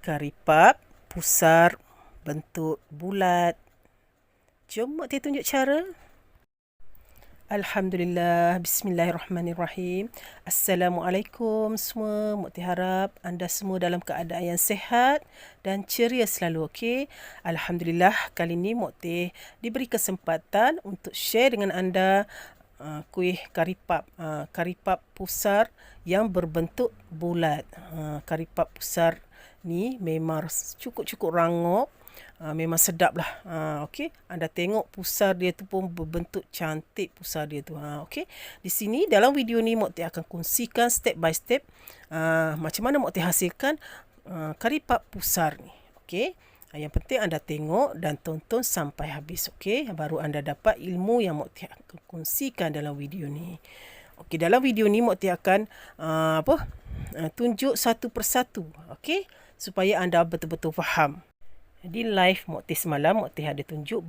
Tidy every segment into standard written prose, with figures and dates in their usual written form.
kari pap pusar bentuk bulat. Jom Mak Tia tunjuk cara. Alhamdulillah, bismillahirrahmanirrahim. Assalamualaikum semua. Mak Tia harap anda semua dalam keadaan yang sihat dan ceria selalu, okey? Alhamdulillah, kali ini Mak Tia diberi kesempatan untuk share dengan anda kuih kari pap pusar yang berbentuk bulat. Kari pap pusar ni memang cukup-cukup rangup. Memang sedap lah. Okey, anda tengok pusar dia tu pun berbentuk cantik pusar dia tu. Okey, di sini dalam video ni Mak Tia akan kongsikan step by step macam mana Mak Tia hasilkan kari pap pusar ni. Okey, yang penting anda tengok dan tonton sampai habis. Okey, baru anda dapat ilmu yang Mak Tia akan kongsikan dalam video ni. Okey, dalam video ni Mak Tia akan tunjuk satu persatu. Okey, supaya anda betul-betul faham. Di live Mak Tia semalam, Mak Tia ada tunjuk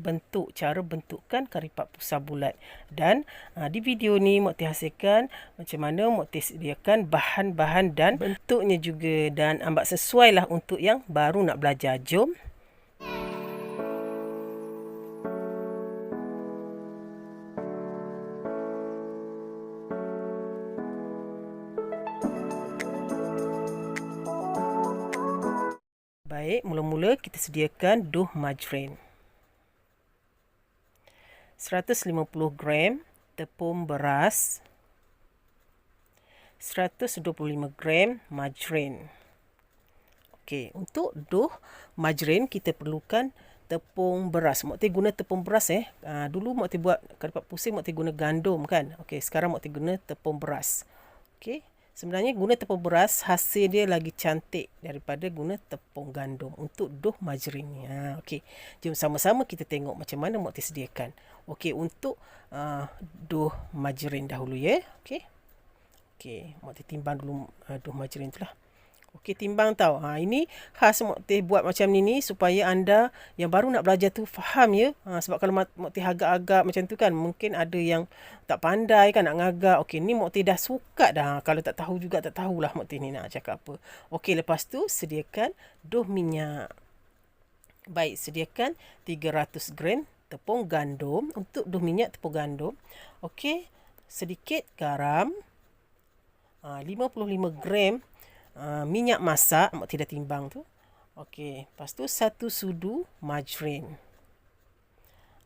cara bentukkan kari pap pusar bulat. Dan di video ni Mak Tia hasilkan macam mana Mak Tia sediakan bahan-bahan dan bentuknya juga. Dan ambak sesuai lah untuk yang baru nak belajar. Jom. Baik, mula-mula kita sediakan duh majrin. 150 gram tepung beras. 125 gram majrin. Okey, untuk duh majrin kita perlukan tepung beras. Mak Tia guna tepung beras dulu Mak Tia buat kari pap pusing Mak Tia guna gandum kan. Okey, sekarang Mak Tia guna tepung beras. Okey. Sebenarnya guna tepung beras hasil dia lagi cantik daripada guna tepung gandum untuk duh majrin ni. Okey. Jom sama-sama kita tengok macam mana Mak Tia sediakan. Okey, untuk duh majrin dahulu ya. Okey. Okey, Mak Tia timbang dulu duh majrin tu lah. Okey, timbang tau. Ini khas Mak Tia buat macam ni supaya anda yang baru nak belajar tu faham ya. Sebab kalau Mak Tia agak-agak macam tu kan, mungkin ada yang tak pandai kan nak ngagak. Okey, ni Mak Tia dah suka dah. Kalau tak tahu juga tak tahulah Mak Tia ni nak cakap apa. Okey, lepas tu sediakan duh minyak. Baik, sediakan 300 gram tepung gandum untuk duh minyak tepung gandum. Okey, sedikit garam. 55 gram minyak masak, Mak Tia dah timbang tu. Okey, lepas tu 1 sudu majrin.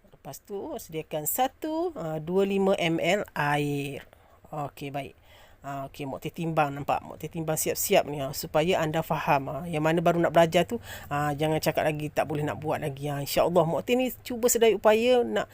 Lepas tu sediakan 25 ml air. Okey, baik. Okey, Mak Tia timbang, nampak? Mak Tia timbang siap-siap ni supaya anda faham. Yang mana baru nak belajar tu jangan cakap lagi tak boleh nak buat lagi. InsyaAllah Mak Tia ni cuba sedaya upaya nak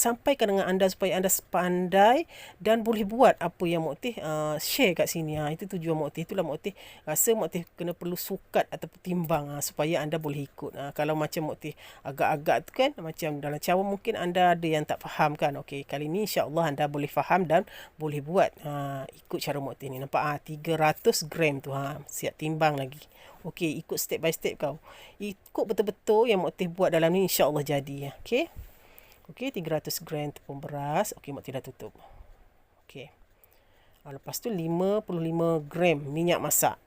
sampaikan dengan anda supaya anda pandai dan boleh buat apa yang Mak Tia share kat sini. Itu tujuan Mak Tia. Itulah Mak Tia rasa Mak Tia kena perlu sukat atau timbang supaya anda boleh ikut. Kalau macam Mak Tia agak-agak tu kan, macam dalam cara mungkin anda ada yang tak faham kan. Okey, kali ni insyaAllah anda boleh faham dan boleh buat. Ikut cara Mak Tia ni. Nampak 300 gram tu. Siap timbang lagi. Okey, ikut step by step kau. Ikut betul-betul yang Mak Tia buat dalam ni, insya-Allah jadi. Okey. Okey, 300 gram tepung beras. Okey, Mak Tia dah tutup. Okey. Lepas tu 55 gram minyak masak.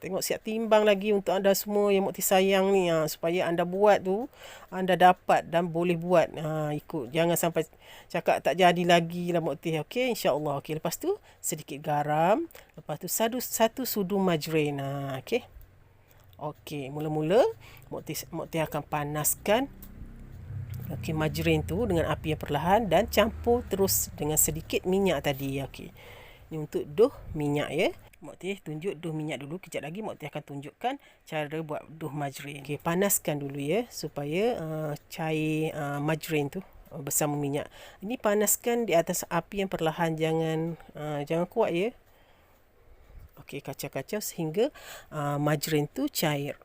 Tengok siap timbang lagi untuk anda semua yang Mak Tia sayang ni. Supaya anda buat tu, anda dapat dan boleh buat. Ikut. Jangan sampai cakap tak jadi lagi lah Mak Tia. Okey, insya-Allah. Okey, lepas tu sedikit garam. Lepas tu satu sudu majrin. Okey. Okey, mula-mula Mak Tia akan panaskan majrin tu dengan api yang perlahan dan campur terus dengan sedikit minyak tadi. Okey. Ni untuk duh minyak ya. Mak Tia tunjuk duh minyak dulu. Kejap lagi Mak Tia akan tunjukkan cara buat duh majrin. Okey, panaskan dulu ya supaya cair majrin tu bersama minyak. Ini panaskan di atas api yang perlahan, jangan kuat ya. Okey, kacau-kacau sehingga majrin tu cair.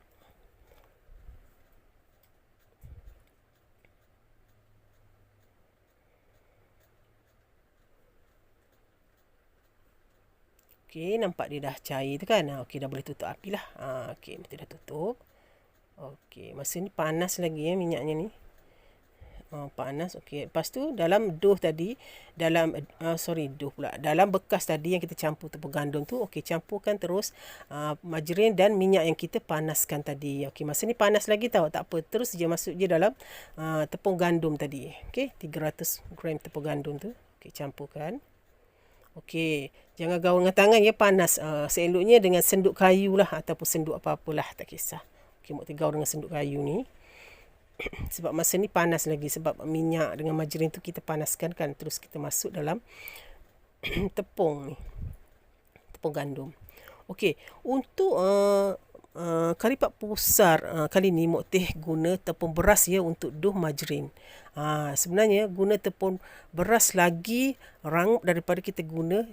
Okey, nampak dia dah cair tu kan. Okey, dah boleh tutup api lah. Okey, kita dah tutup. Okey, masa ni panas lagi ya minyaknya ni. Panas. Okey. Lepas tu dalam dough tadi, dalam dough pula. Dalam bekas tadi yang kita campur tepung gandum tu, okey, campurkan terus margarin dan minyak yang kita panaskan tadi. Okey, masa ni panas lagi tau, tak apa. Terus je masuk je dalam tepung gandum tadi. Okey, 300 gram tepung gandum tu. Okey, campurkan. Okey, jangan gaul dengan tangan ya, panas. Seeloknya dengan senduk kayu lah ataupun senduk apa-apalah, tak kisah. Okey, mau gaul dengan senduk kayu ni. Sebab masa ni panas lagi, sebab minyak dengan margarin tu kita panaskan kan, terus kita masuk dalam tepung ni, tepung gandum. Okey, untuk kari pak pusar kali ni Mok Teh guna tepung beras ya untuk dough margarin. Sebenarnya guna tepung beras lagi rangup daripada kita guna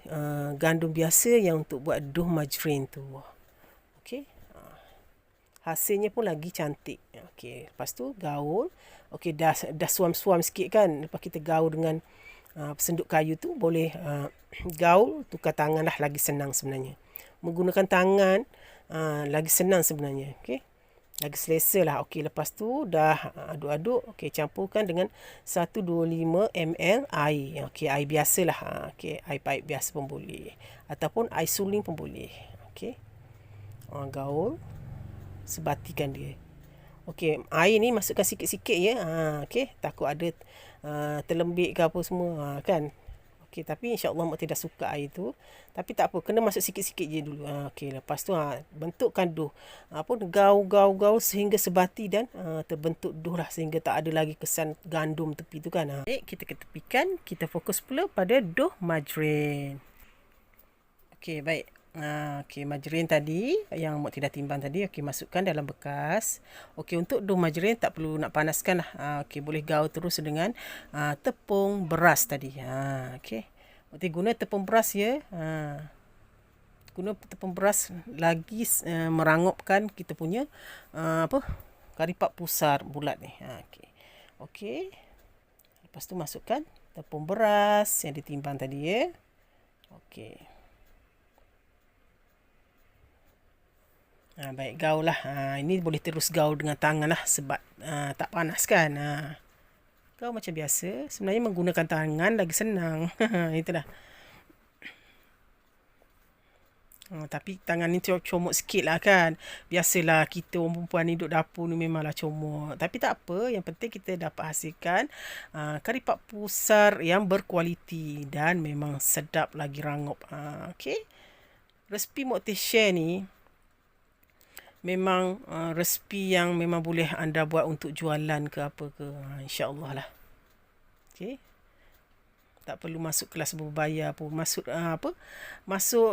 gandum biasa yang untuk buat dough margarin tu. Okey. Hasilnya pun lagi cantik. Okey, lepas tu gaul. Okey, dah suam-suam sikit kan. Lepas kita gaul dengan senduk kayu tu, boleh gaul, tukar tangan lah, lagi senang sebenarnya. Menggunakan tangan lagi senang sebenarnya. Okey, lagi selesa lah. Okey, lepas tu dah aduk-aduk. Okey, campurkan dengan 125 ml air. Okey, air biasalah. Okey, air paip biasa pun boleh. Ataupun air suling pun boleh. Okey, gaul. Sebatikan dia. Okey, air ni masukkan sikit-sikit ya. Okey, takut ada terlembik ke apa semua kan. Okey, tapi insya-Allah Mak tidak suka air tu. Tapi tak apa, kena masuk sikit-sikit je dulu. Okey, lepas tu bentukkan dough. Gaul sehingga sebati dan terbentuk dough lah, sehingga tak ada lagi kesan gandum tepi tu kan. Baik, kita ketepikan, kita fokus pula pada dough margarin. Okey, baik. Okey, margarin tadi yang Mak tidak timbang tadi, okey, masukkan dalam bekas. Okey, untuk dough margarin tak perlu nak panaskan lah. Okey, boleh gaul terus dengan tepung beras tadi. Okey, Mak guna tepung beras ya. Guna tepung beras lagi merangupkan kita punya kari pak pusar bulat ni. Okey. Okey. Lepas tu masukkan tepung beras yang ditimbang tadi ya. Okey. Baik, gaul lah. Ini boleh terus gaul dengan tangan lah, sebab tak panas kan. Gaul macam biasa. Sebenarnya menggunakan tangan lagi senang. Itulah. Tapi tangan ni comot sikit lah kan. Biasalah kita orang perempuan ni duduk dapur ni memanglah comot. Tapi tak apa. Yang penting kita dapat hasilkan kari pak pusar yang berkualiti dan memang sedap lagi rangup. Okey. Resipi Mak Teh share ni memang resipi yang memang boleh anda buat untuk jualan ke apa ke. InsyaAllah lah. Okey. Tak perlu masuk kelas berbayar pun. Masuk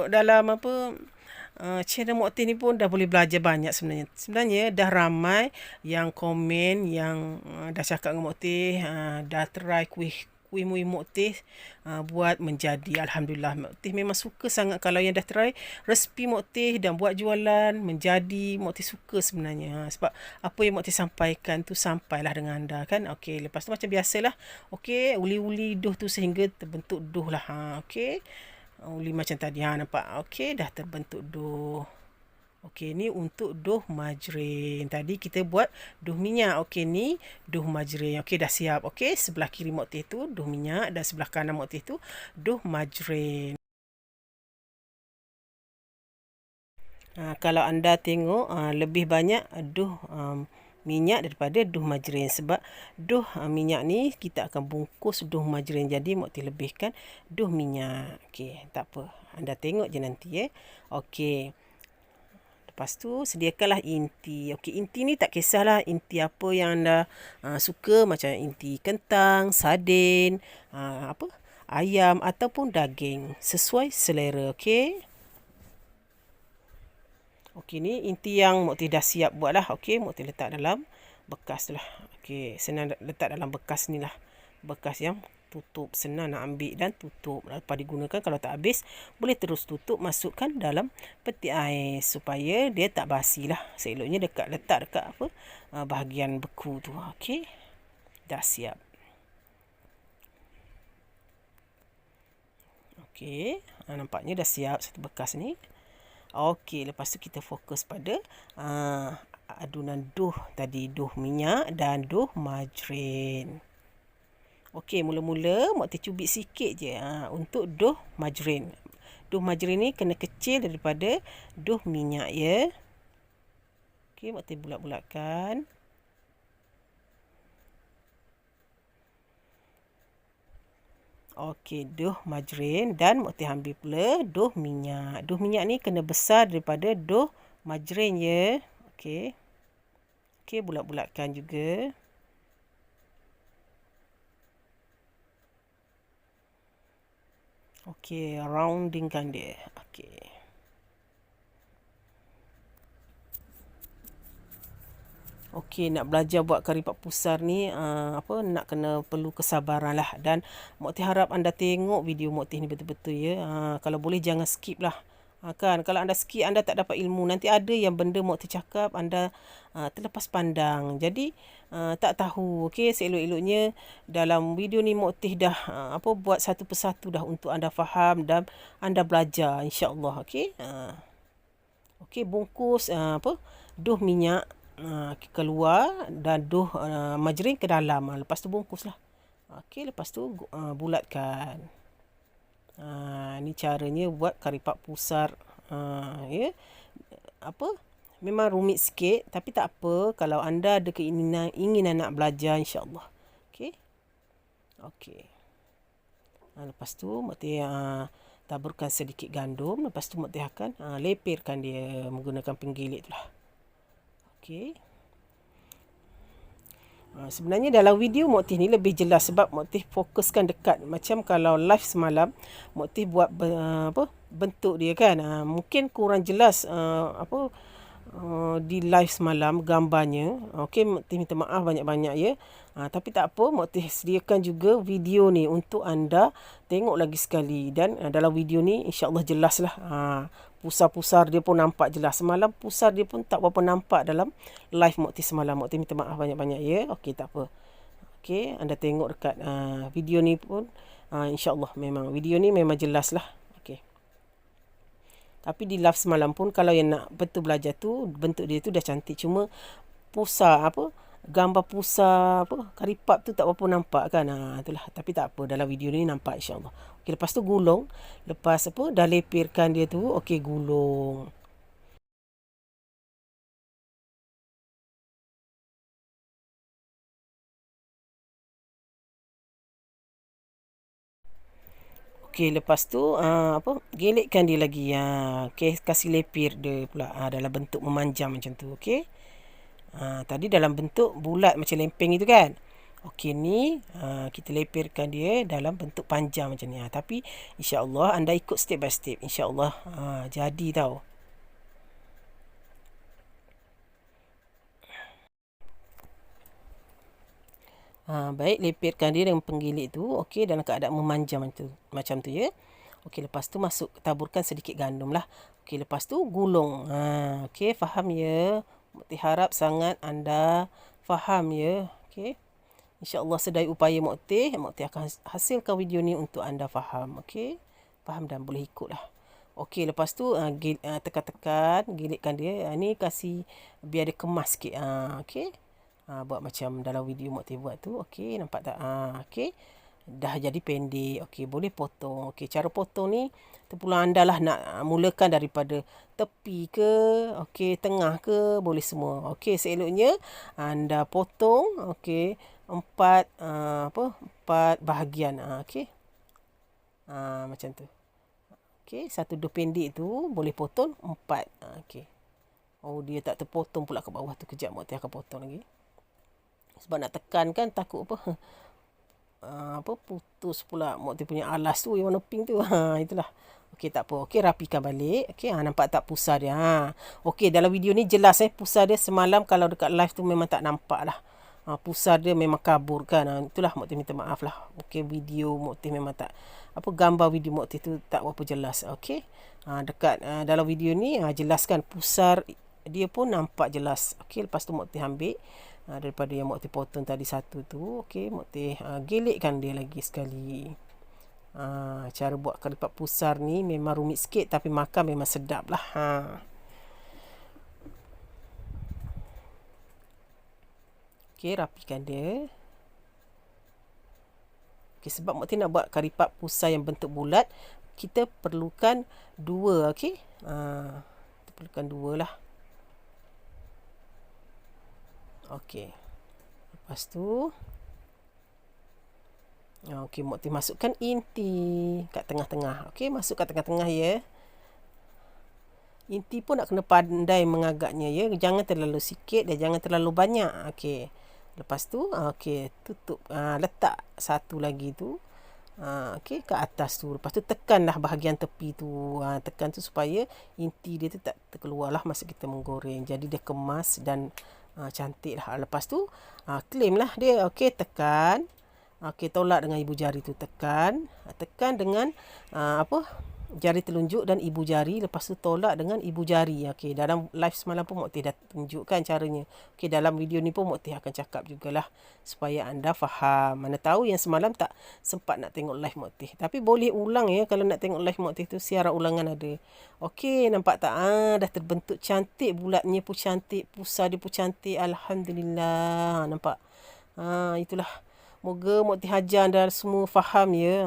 dalam channel Mak Teh ni pun dah boleh belajar banyak sebenarnya. Sebenarnya dah ramai yang komen, yang dah cakap dengan Mak Teh, dah try kuih Mak Teh buat menjadi. Alhamdulillah, Mak Teh memang suka sangat kalau yang dah try resipi Mak Teh dan buat jualan menjadi. Mak Teh suka sebenarnya, sebab apa yang Mak Teh sampaikan tu sampailah dengan anda kan. Okey, lepas tu macam biasalah. Okey, uli-uli dough tu sehingga terbentuk dough lah. Okey, uli macam tadi nampak. Okey, dah terbentuk dough. Okey, ni untuk dough margarin. Tadi kita buat dough minyak. Okey, ni dough margarin. Okey, dah siap. Okey, sebelah kiri Mak Teh tu dough minyak dan sebelah kanan Mak Teh tu dough margarin. Kalau anda tengok lebih banyak dough minyak daripada dough margarin, sebab dough minyak ni kita akan bungkus dough margarin. Jadi Mak Teh lebihkan dough minyak. Okey, tak apa. Anda tengok je nanti ya. Okey. Lepas tu sediakanlah inti. Okey, inti ni tak kisahlah inti apa yang anda suka, macam inti kentang, sardin, ayam ataupun daging, sesuai selera. Okey. Okey, ni inti yang Mak Teh dah siap buat lah. Okey, Mak Teh letak dalam bekas tu lah. Okey, senang letak dalam bekas ni lah. Bekas yang tutup, senang nak ambil dan tutup. Lepas digunakan, kalau tak habis boleh terus tutup, masukkan dalam peti ais supaya dia tak basi lah. Seeloknya letak dekat bahagian beku tu. Okey, dah siap. Okey, nampaknya dah siap satu bekas ni. Okey, lepas tu kita fokus pada adunan dough tadi, dough minyak dan dough margarin. Okey, mula-mula Mak Teh cubit sikit je untuk dough margarin. Dough margarin ni kena kecil daripada dough minyak ya. Okey, Mak Teh bulat-bulatkan. Okey, dough margarin dan Mak Teh ambil pula dough minyak. Dough minyak ni kena besar daripada dough margarin ya. Okey. Okey, bulat-bulatkan juga. Okey, roundingkan dia. Okey. Okey, nak belajar buat kari pak pusar ni nak kena perlu kesabaran lah, dan Mak Teh harap anda tengok video Mak Teh ni betul-betul ya. Kalau boleh jangan skip lah. Kan kalau anda skip anda tak dapat ilmu. Nanti ada yang benda Mak Teh cakap anda terlepas pandang. Jadi tak tahu. Okey, seelok-eloknya dalam video ni Mak Teh dah buat satu persatu dah untuk anda faham dan anda belajar insya-Allah. Okey. Okey, bungkus dough minyak keluar dan dough margarin ke dalam. Lepas tu bungkuslah. Okey, lepas tu bulatkan. Ni caranya buat kari pak pusar. Ya. Memang rumit sikit tapi tak apa kalau anda ada keinginan nak belajar insya-Allah. Okey. Okey. Lepas tu Mak Teh taburkan sedikit gandum. Lepas tu Mak Teh akan lepirkan dia menggunakan penggilik tu lah. Okey. Sebenarnya dalam video Mak Teh ni lebih jelas sebab Mak Teh fokuskan dekat. Macam kalau live semalam Mak Teh buat bentuk dia kan. Mungkin kurang jelas di live semalam gambarnya. Okey, Mak Teh minta maaf banyak-banyak ya. Tapi tak apa, Mak Teh sediakan juga video ni untuk anda tengok lagi sekali. Dan dalam video ni insya-Allah jelas lah. Pusar-pusar dia pun nampak jelas. Semalam pusar dia pun tak berapa nampak dalam live Mak Teh semalam. Mak Teh minta maaf banyak-banyak ya. Okey, tak apa. Okey, anda tengok dekat video ni pun insya-Allah memang video ni memang jelas lah. Okey. Tapi di live semalam pun kalau yang nak betul belajar tu bentuk dia tu dah cantik, cuma pusar gambar pusar kari pap tu tak berapa nampak kan. Itulah, tapi tak apa dalam video ni nampak insya-Allah. Okey, lepas tu gulung. Lepas dah lepirkan dia tu, okey gulung. Okey, lepas tu gelikkan dia lagi. Okey, kasih lepir dia pula dalam bentuk memanjang macam tu. Okey. Tadi dalam bentuk bulat macam lempeng itu kan. Okey, ni kita lepirkan dia dalam bentuk panjang macam ni. Tapi insya-Allah anda ikut step by step. Insya-Allah jadi tau. Baik, lepirkan dia dengan penggilik tu. Okey, dalam keadaan memanjang macam tu ya. Okey, lepas tu taburkan sedikit gandum lah. Okey, lepas tu gulung. Okey, faham ya. Mak Teh harap sangat anda faham ya. Okey. InsyaAllah sedaya upaya Mak Teh akan hasilkan video ni untuk anda faham. Okey. Faham dan boleh ikut lah. Okey, lepas tu tekan-tekan, gilitkan dia. Ni kasih biar dia kemas sikit. Okey. Buat macam dalam video Mak Teh buat tu. Okey, nampak tak? Okey. Dah jadi pendek. Okey, boleh potong. Okey, cara potong ni terpulang anda lah nak mulakan daripada tepi ke, okey, tengah ke, boleh semua. Okey, seeloknya anda potong okey, empat bahagian. Okey. Macam tu. Okey, satu dough pendek tu boleh potong 4. Okey. Oh, dia tak terpotong pula ke bawah tu. Kejap Mak Teh akan potong lagi. Sebab nak tekan kan takut putus pula Mak Teh punya alas tu yang warna pink tu. Itulah. Okey, tak apa. Okey, rapikan balik. Okey, nampak tak pusar dia? Okey, dalam video ni jelas pusar dia semalam kalau dekat live tu memang tak nampak lah. Pusar dia memang kabur kan. Itulah Mak Teh minta maaf lah. Okey, video Mak Teh memang tak gambar video Mak Teh tu tak berapa jelas. Okey. Dekat dalam video ni jelaskan pusar dia pun nampak jelas. Okey, lepas tu Mak Teh ambil daripada yang Mak Teh potong tadi satu tu. Okey, Mak Teh gelikkan dia lagi sekali. Cara buat kari pak pusar ni memang rumit sikit tapi makan memang sedap lah. Okey, rapikan dia. Okey, sebab Mak Teh nak buat kari pap pusar yang bentuk bulat, kita perlukan 2. Okey, kita perlukan 2 lah. Okey, lepas tu okey, Mak Teh masukkan inti kat tengah-tengah. Okey, masuk kat tengah-tengah ya. Inti pun nak kena pandai mengagaknya ya. Jangan terlalu sikit dan jangan terlalu banyak. Okey. Lepas tu okey, tutup. Letak satu lagi tu. Okey, ke atas tu. Lepas tu tekanlah bahagian tepi tu. Tekan tu supaya inti dia tu tak terkeluarlah masa kita menggoreng. Jadi dia kemas dan cantik lah. Lepas tu claim lah dia. Okey, tekan. Okey, tolak dengan ibu jari tu, tekan. Tekan dengan jari telunjuk dan ibu jari. Lepas tu tolak dengan ibu jari. Okey, dalam live semalam pun Mak Teh dah tunjukkan caranya. Okey, dalam video ni pun Mak Teh akan cakap jugalah supaya anda faham. Mana tahu yang semalam tak sempat nak tengok live Mak Teh. Tapi boleh ulang ya kalau nak tengok live Mak Teh tu, siaran ulangan ada. Okey, nampak tak? Dah terbentuk cantik, bulatnya pun cantik, pusar dia pun cantik. Alhamdulillah. Nampak? Itulah. Moga Mak Teh ajar anda semua faham ya.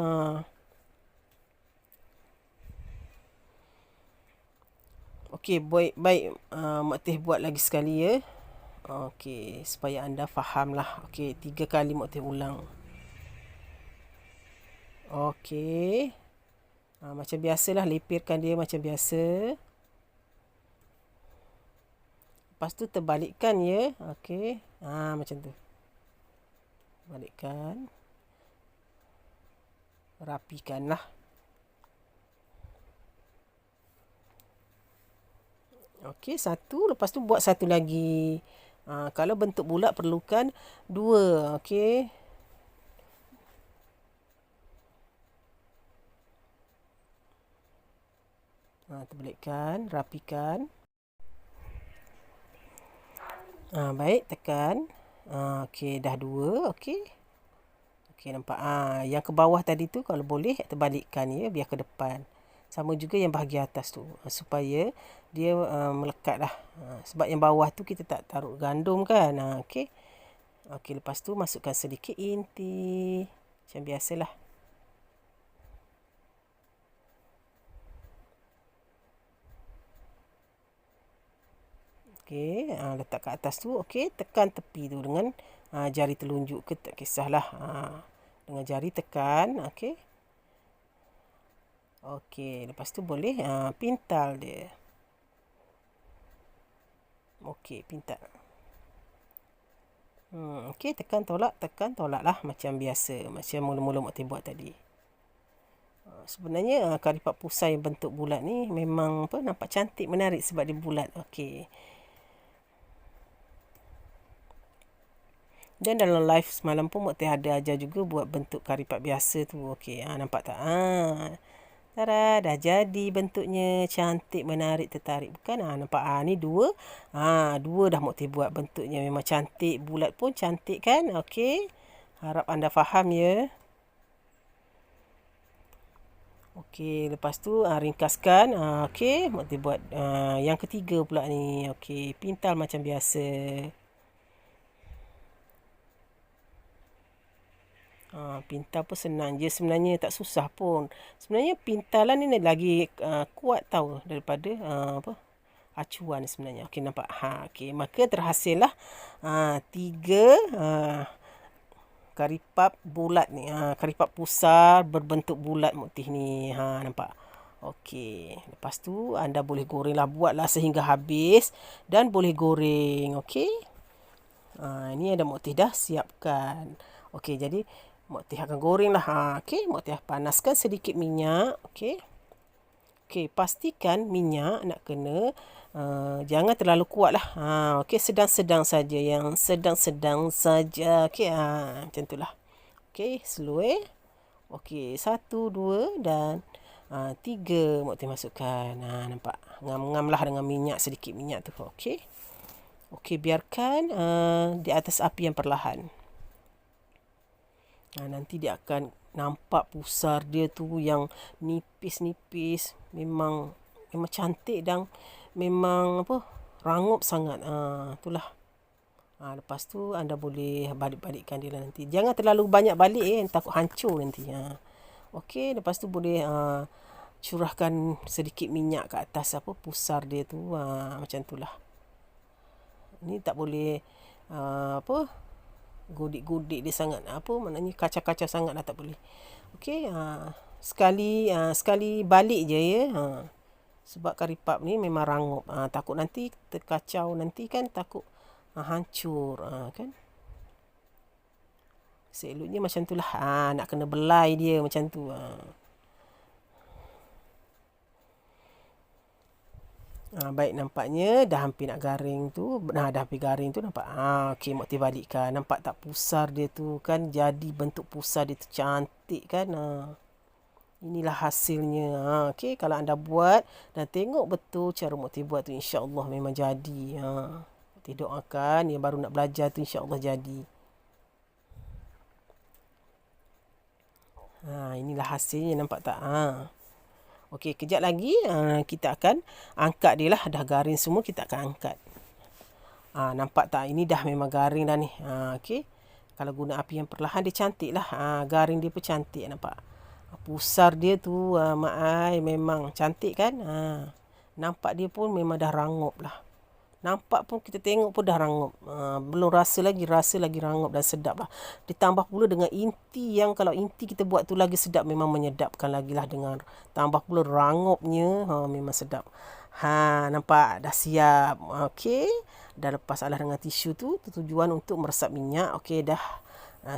Okey, baik. Mak Teh buat lagi sekali ya. Okey, supaya anda faham lah. Okey, 3 kali Mak Teh ulang. Okey. Macam biasalah, lepirkan dia macam biasa. Lepas tu terbalikkan ya. Okey. Macam tu. Balikkan. Rapikan lah. Okey, satu. Lepas tu buat satu lagi. Kalau bentuk bulat perlukan 2. Okey. Terbalikkan, rapikan. Baik, tekan. Okey, dah 2. Okey. Okey, nampak. Yang ke bawah tadi tu kalau boleh terbalikkan ya, biar ke depan. Sama juga yang bahagian atas tu, supaya dia melekat lah. Sebab yang bawah tu kita tak taruh gandum kan. Okey. Okey, lepas tu masukkan sedikit inti. Macam biasalah. Okey, letak kat atas tu. Okey, tekan tepi tu dengan jari telunjuk ke, tak kisahlah. Dengan jari tekan. Okey. Okey, lepas tu boleh pintal dia. Okey, pintal. Okey, tekan tolak lah macam biasa. Macam mula-mula Mak Teh buat tadi. Sebenarnya kari pap pusar yang bentuk bulat ni memang nampak cantik, menarik sebab dia bulat. Okey. Dan dalam live semalam pun Mak Teh ada ajar juga buat bentuk kari pap biasa tu. Okey, nampak tak? Tada, dah jadi bentuknya. Cantik, menarik, tertarik. Bukan? Nampak? Ni 2. 2 dah Mak Teh buat bentuknya. Memang cantik. Bulat pun cantik kan? Okey. Harap anda faham ya. Okey, lepas tu ringkaskan. Okey, Mak Teh buat yang ketiga pula ni. Okey, pintal macam biasa. Pintal pun senang je sebenarnya, tak susah pun. Sebenarnya pintalan ni lagi kuat tahu daripada acuan sebenarnya. Okey, nampak? Okey, maka terhasillah 3 kari pap bulat ni. Kari pap pusar berbentuk bulat Mak Teh ni. Nampak? Okey, lepas tu anda boleh gorenglah, buatlah sehingga habis dan boleh goreng. Okey. Ini ada Mak Teh dah siapkan. Okey, jadi Mak Teh akan goreng lah. Okey, Mak Teh panaskan sedikit minyak. Okey. Okey, pastikan minyak nak kena jangan terlalu kuat lah. Okey, sedang-sedang saja. Yang sedang-sedang saja. Okey, macam itulah. Okey, slow Okey, 1, 2 dan 3 Mak Teh masukkan. Nampak? Ngam-ngam lah dengan minyak, sedikit minyak tu. Okey. Okey, biarkan di atas api yang perlahan. Nanti dia akan nampak pusar dia tu yang nipis-nipis. Memang cantik dan memang rangup sangat. Itulah. Lepas tu anda boleh balik-balikkan dia lah nanti. Jangan terlalu banyak balik takut hancur nanti. Okey, lepas tu boleh curahkan sedikit minyak kat atas pusar dia tu. Macam tu lah. Ni tak boleh godik-godik dia sangat. Maknanya kacau-kacau sangat lah, tak boleh. Okey, sekali balik je ya. Sebab kari puff ni memang rangup. Takut nanti terkacau nanti kan, takut hancur kan. Selutnya macam tu lah. Nak kena belai dia macam tu. Baik, nampaknya dah hampir nak garing tu. Dah hampir garing tu, nampak. Okey, Mak Teh balikkan. Nampak tak pusar dia tu kan? Jadi bentuk pusar dia tu cantik kan? Inilah hasilnya. Okey, kalau anda buat dan tengok betul cara Mak Teh buat tu, insya-Allah memang jadi. Mak Teh doakan yang baru nak belajar tu insya-Allah jadi. Inilah hasilnya, nampak tak? Okey, kejap lagi kita akan angkat dia lah. Dah garing semua, kita akan angkat. Nampak tak? Ini dah memang garing dah ni. Okey. Kalau guna api yang perlahan, dia cantik lah. Garing dia pun cantik, nampak? Pusar dia tu, Mak Ai, memang cantik kan? Nampak dia pun memang dah rangup lah. Nampak pun, kita tengok pun dah rangup. Belum rasa lagi rangup dan sedap lah. Ditambah pula dengan inti yang, kalau inti kita buat tu lagi sedap, memang menyedapkan lagi lah. Dengan tambah pula rangupnya, memang sedap. Nampak dah siap. Okey, dah lepas alas dengan tisu tu. Tujuan untuk meresap minyak. Okey, dah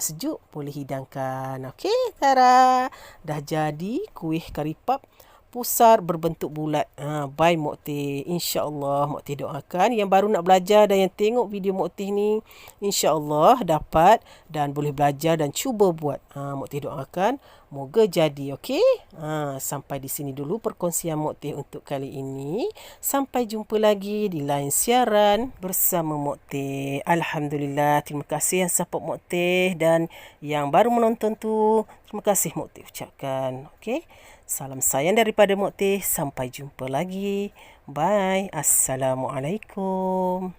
sejuk, boleh hidangkan. Okey, tara, dah jadi kuih kari puff pusar berbentuk bulat. By Mak Teh. InsyaAllah Mak Teh doakan yang baru nak belajar dan yang tengok video Mak Teh ni, InsyaAllah dapat dan boleh belajar dan cuba buat. Mak Teh doakan moga jadi. Okey. Sampai di sini dulu perkongsian Mak Teh untuk kali ini. Sampai jumpa lagi di lain siaran bersama Mak Teh. Alhamdulillah. Terima kasih yang support Mak Teh dan yang baru menonton tu. Terima kasih Mak Teh ucapkan. Okey. Salam sayang daripada Mak Teh. Sampai jumpa lagi. Bye. Assalamualaikum.